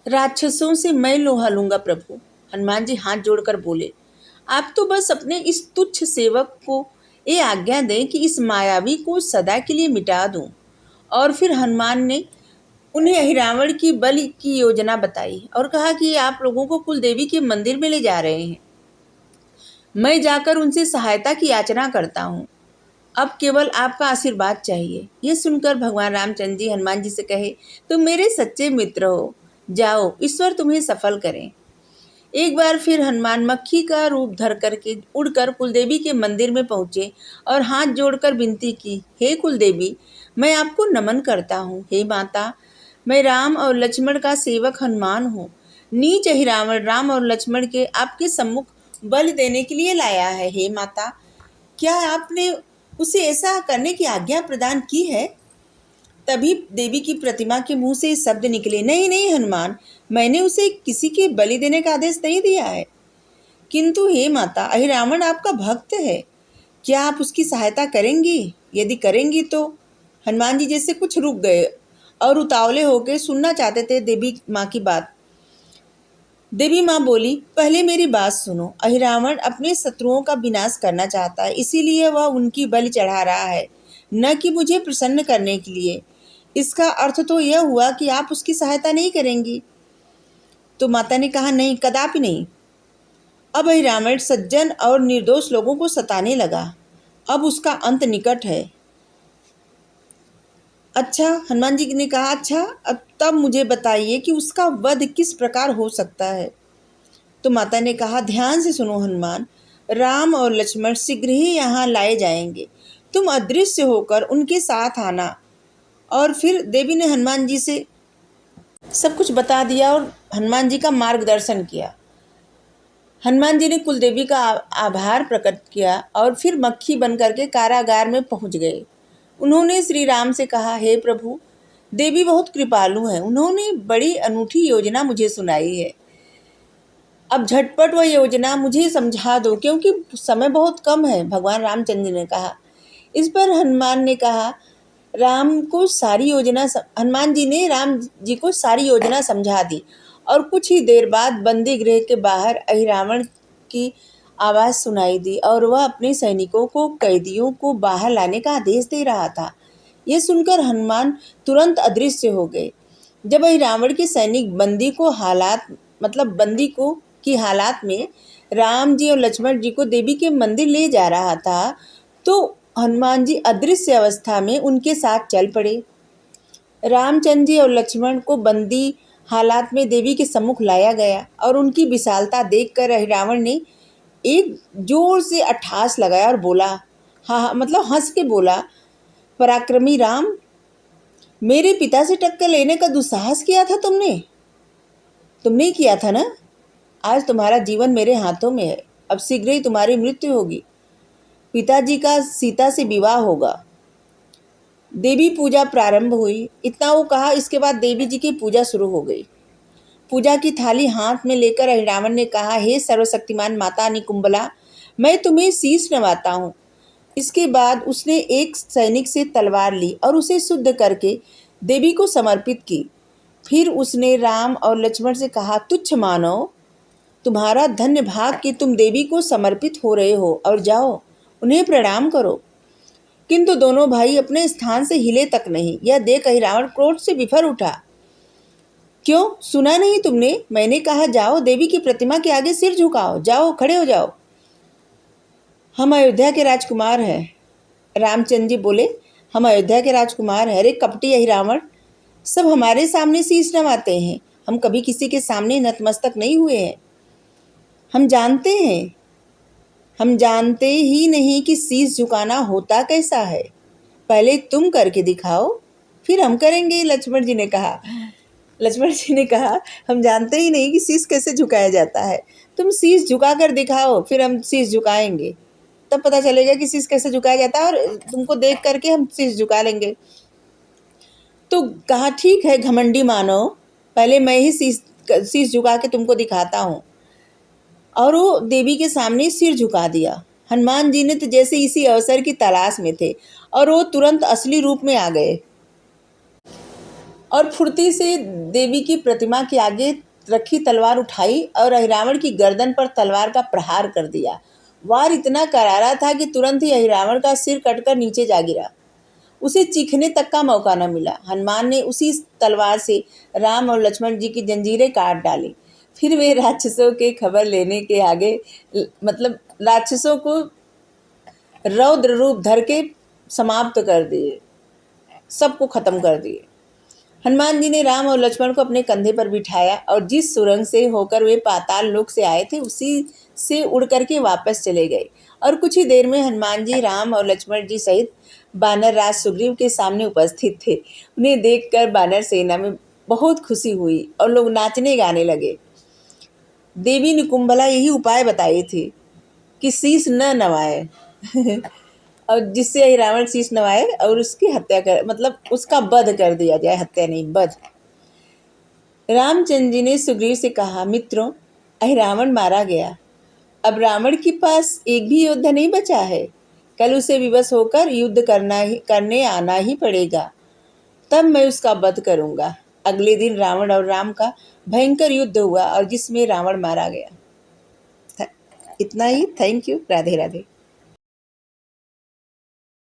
राक्षसों से मैं लोहा लूंगा प्रभु। हनुमान जी हाथ जोड़कर बोले, आप तो बस अपने इस तुच्छ सेवक को ये आज्ञा दें कि इस मायावी को सदा के लिए मिटा दूं। और फिर हनुमान ने उन्हें अहिरावण की बलि की योजना बताई और कहा कि आप लोगों को कुल देवी के मंदिर में ले जा रहे हैं। मैं जाकर उनसे सहायता की याचना करता हूँ। अब केवल आपका आशीर्वाद चाहिए। ये सुनकर भगवान रामचंद्र जी हनुमान जी से कहे, तुम मेरे सच्चे मित्र हो, जाओ, ईश्वर तुम्हें सफल करें। एक बार फिर हनुमान मक्खी का रूप धर करके उड़कर कुलदेवी के मंदिर में पहुंचे और हाथ जोड़कर विनती की, हे कुलदेवी, मैं आपको नमन करता हूँ। हे माता, मैं राम और लक्ष्मण का सेवक हनुमान हूँ। नीच अहिरावण राम और लक्ष्मण के आपके सम्मुख बलि देने के लिए लाया है। हे माता, क्या आपने उसे ऐसा करने की आज्ञा प्रदान की है? तभी देवी की प्रतिमा के मुंह से शब्द निकले, नहीं नहीं हनुमान, मैंने उसे किसी के बलि देने का आदेश नहीं दिया है। किंतु हे माता, अहिरावण आपका भक्त है, क्या आप उसकी सहायता करेंगी? यदि करेंगी तो। हनुमान जी जैसे कुछ रुक गए और उतावले होकर सुनना चाहते थे देवी माँ की बात। देवी माँ बोली, पहले मेरी बात सुनो। अहिरावण अपने शत्रुओं का विनाश करना चाहता है, इसीलिए वह उनकी बलि चढ़ा रहा है, न कि मुझे प्रसन्न करने के लिए। इसका अर्थ तो यह हुआ कि आप उसकी सहायता नहीं करेंगी। तो माता ने कहा, नहीं, कदापि नहीं। अब अहिरावण सज्जन और निर्दोष लोगों को सताने लगा। अब उसका अंत निकट है। अच्छा, हनुमान जी ने कहा, अच्छा, अब तब मुझे बताइए कि उसका वध किस प्रकार हो सकता है। तो माता ने कहा, ध्यान से सुनो हनुमान, राम और लक्ष्मण शीघ्र ही यहाँ लाए जाएंगे। तुम अदृश्य होकर उनके साथ आना। और फिर देवी ने हनुमान जी से सब कुछ बता दिया और हनुमान जी का मार्गदर्शन किया। हनुमान जी ने कुलदेवी का आभार प्रकट किया और फिर मक्खी बन करके कारागार में पहुंच गए। उन्होंने श्री राम से कहा, हे प्रभु, देवी बहुत कृपालु हैं, उन्होंने बड़ी अनूठी योजना मुझे सुनाई है। अब झटपट वह योजना मुझे समझा दो, क्योंकि समय बहुत कम है। भगवान रामचंद्र ने कहा। इस पर हनुमान ने कहा, हनुमान जी ने राम जी को सारी योजना समझा दी। और कुछ ही देर बाद बंदी गृह के बाहर अहिरावण की आवाज़ सुनाई दी और वह अपने सैनिकों को कैदियों को बाहर लाने का आदेश दे रहा था। यह सुनकर हनुमान तुरंत अदृश्य हो गए। जब अहिरावण के सैनिक बंदी को की हालात में राम जी और लक्ष्मण जी को देवी के मंदिर ले जा रहा था, तो हनुमान जी अदृश्य अवस्था में उनके साथ चल पड़े। रामचंद्र जी और लक्ष्मण को बंदी हालात में देवी के सम्मुख लाया गया और उनकी विशालता देखकर अहिरावण ने एक जोर से अट्ठास लगाया और बोला, हंस के बोला, पराक्रमी राम, मेरे पिता से टक्कर लेने का दुस्साहस किया था तुमने किया था ना? आज तुम्हारा जीवन मेरे हाथों में है। अब शीघ्र ही तुम्हारी मृत्यु होगी। पिताजी का सीता से विवाह होगा। देवी पूजा प्रारंभ हुई। इतना वो कहा, इसके बाद देवी जी की पूजा शुरू हो गई। पूजा की थाली हाथ में लेकर अहिरावण ने कहा, हे सर्वशक्तिमान माता निकुंबला, मैं तुम्हें शीश नवाता हूँ। इसके बाद उसने एक सैनिक से तलवार ली और उसे शुद्ध करके देवी को समर्पित की। फिर उसने राम और लक्ष्मण से कहा, तुच्छ मानव, तुम्हारा धन्य भाग कि तुम देवी को समर्पित हो रहे हो, और जाओ उन्हें प्रणाम करो। किंतु दोनों भाई अपने स्थान से हिले तक नहीं। यह देख अहिरावण क्रोध से विफर उठा। क्यों, सुना नहीं तुमने? मैंने कहा, जाओ देवी की प्रतिमा के आगे सिर झुकाओ, जाओ, खड़े हो जाओ। हम अयोध्या के राजकुमार हैं। रामचंद्र जी बोले, हम अयोध्या के राजकुमार हैं। अरे कपटी अहिरावण, सब हमारे सामने शीश नवाते हैं। हम कभी किसी के सामने नतमस्तक नहीं हुए हैं। हम जानते ही नहीं कि शीश झुकाना होता कैसा है। पहले तुम करके दिखाओ, फिर हम करेंगे। लक्ष्मण जी ने कहा, हम जानते ही नहीं कि शीश कैसे झुकाया जाता है। तुम शीश झुका कर दिखाओ, फिर हम शीश झुकाएंगे। तब पता चलेगा कि शीश कैसे झुकाया जाता है, और तुमको देख करके हम शीश झुका लेंगे। तो कहा, ठीक है घमंडी मानव, पहले मैं ही शीश झुका के तुमको दिखाता हूँ। और वो देवी के सामने सिर झुका दिया। हनुमान जी ने तो जैसे इसी अवसर की तलाश में थे और वो तुरंत असली रूप में आ गए और फुर्ती से देवी की प्रतिमा के आगे रखी तलवार उठाई और अहिरावण की गर्दन पर तलवार का प्रहार कर दिया। वार इतना करारा था कि तुरंत ही अहिरावण का सिर कटकर नीचे जा गिरा। उसे चीखने तक का मौका न मिला। हनुमान ने उसी तलवार से राम और लक्ष्मण जी की जंजीरें काट डाली। फिर वे राक्षसों के खबर लेने के आगे मतलब राक्षसों को रौद्र रूप धर के समाप्त कर दिए, सबको खत्म कर दिए। हनुमान जी ने राम और लक्ष्मण को अपने कंधे पर बिठाया और जिस सुरंग से होकर वे पाताल लोक से आए थे उसी से उड़ करके वापस चले गए। और कुछ ही देर में हनुमान जी राम और लक्ष्मण जी सहित बानर राज सुग्रीव के सामने उपस्थित थे। उन्हें देखकर बानर सेना में बहुत खुशी हुई और लोग नाचने गाने लगे। देवी निकुंभला यही उपाय बताए थे कि शीश न नवाए और जिससे अहिरावण शीश नवाए और उसकी हत्या कर मतलब उसका वध कर दिया जाए, हत्या नहीं वध। रामचंद्र जी ने सुग्रीव से कहा, मित्रों, अहिरावण मारा गया, अब रावण के पास एक भी योद्धा नहीं बचा है। कल उसे विवश होकर युद्ध करने आना ही पड़ेगा, तब मैं उसका वध करूंगा। अगले दिन रावण और राम का भयंकर युद्ध हुआ और जिसमें रावण मारा गया। इतना ही। Thank you. राधे राधे।